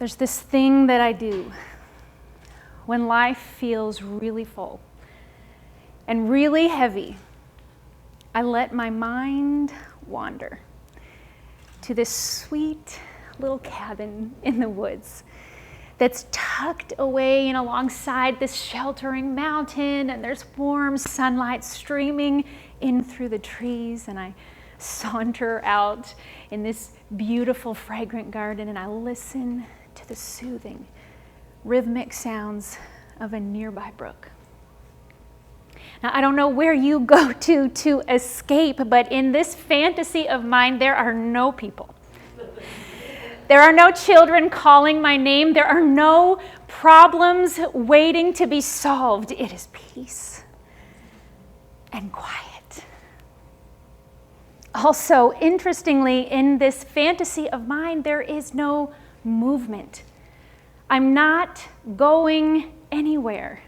There's this thing that I do when life feels really full and really heavy. I let my mind wander to this sweet little cabin in the woods that's tucked away and alongside this sheltering mountain, and there's warm sunlight streaming in through the trees, and I saunter out in this beautiful fragrant garden and I listen to the soothing rhythmic sounds of a nearby brook. Now, I don't know where you go to escape, but in this fantasy of mine, there are no people. There are no children calling my name. There are no problems waiting to be solved. It is peace and quiet. Also, interestingly, in this fantasy of mine, there is no movement. I'm not going anywhere.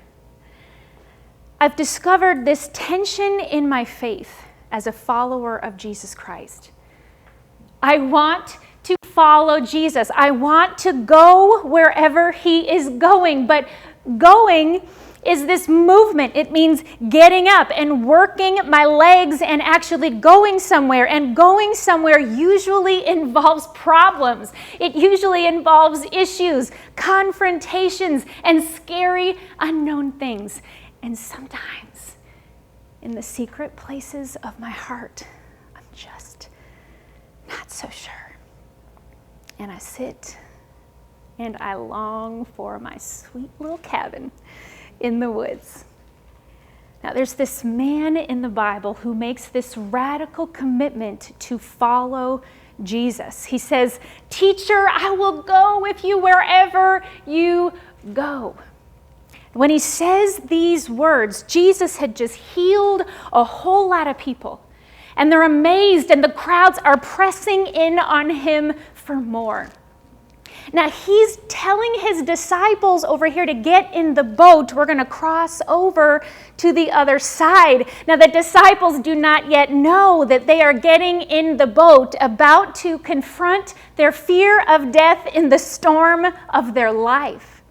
I've discovered this tension in my faith as a follower of Jesus Christ. I want to follow Jesus. I want to go wherever he is going, but going is this movement. It means getting up and working my legs and actually going somewhere. And going somewhere usually involves problems. It usually involves issues, confrontations, and scary unknown things. And sometimes in the secret places of my heart, I'm just not so sure. And I sit and I long for my sweet little cabin in the woods. Now, there's this man in the Bible who makes this radical commitment to follow Jesus. He says, "Teacher, I will go with you wherever you go." When he says these words, Jesus had just healed a whole lot of people. And they're amazed, and the crowds are pressing in on him for more. Now, he's telling his disciples over here to get in the boat. We're going to cross over to the other side. Now, the disciples do not yet know that they are getting in the boat, about to confront their fear of death in the storm of their life.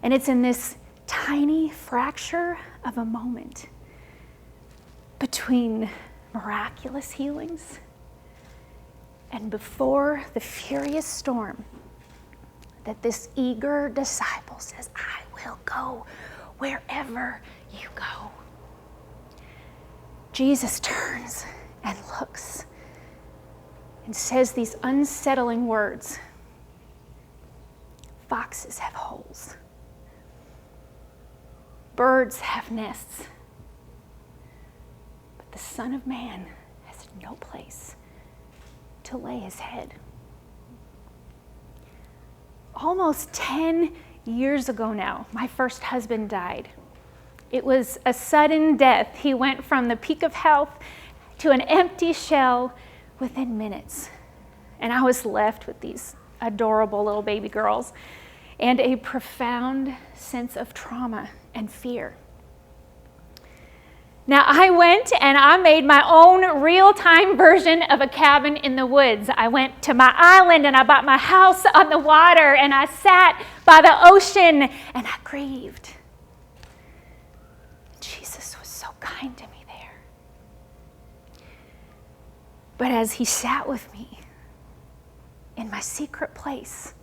And it's in this tiny fracture of a moment between miraculous healings and before the furious storm that this eager disciple says, "I will go wherever you go." Jesus turns and looks and says these unsettling words, "Foxes have holes. Birds have nests. But the Son of Man has no place to lay his head." Almost 10 years ago now, my first husband died. It was a sudden death. He went from the peak of health to an empty shell within minutes. And I was left with these adorable little baby girls and a profound sense of trauma and fear. Now, I went and I made my own real-time version of a cabin in the woods. I went to my island and I bought my house on the water and I sat by the ocean and I grieved. Jesus was so kind to me there. But as he sat with me in my secret place,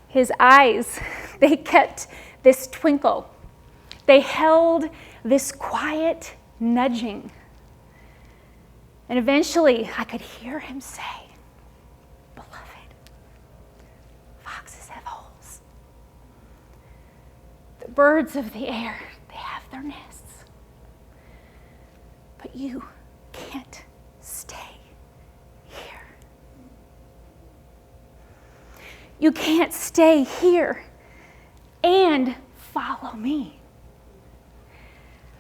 his eyes, they kept this twinkle. They held this quiet nudging. And eventually I could hear him say, "Beloved, foxes have holes. The birds of the air, they have their nests. But you can't stay here. You can't stay here and follow me."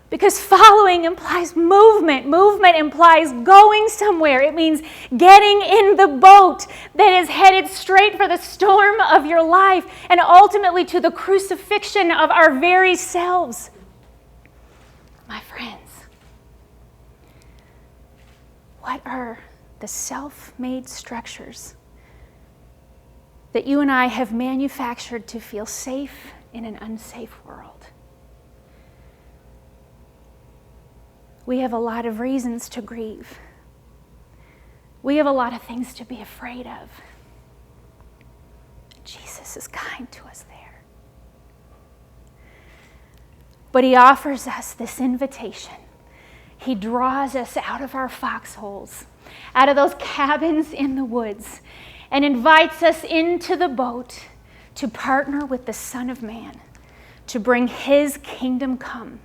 Because following implies movement. Movement implies going somewhere. It means getting in the boat that is headed straight for the storm of your life and ultimately to the crucifixion of our very selves. My friends, what are the self-made structures that you and I have manufactured to feel safe in an unsafe world. We have a lot of reasons to grieve. We have a lot of things to be afraid of. Jesus is kind to us there. But he offers us this invitation. He draws us out of our foxholes, out of those cabins in the woods, and invites us into the boat to partner with the Son of Man, to bring his kingdom come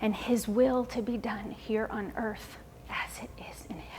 and his will to be done here on earth as it is in heaven.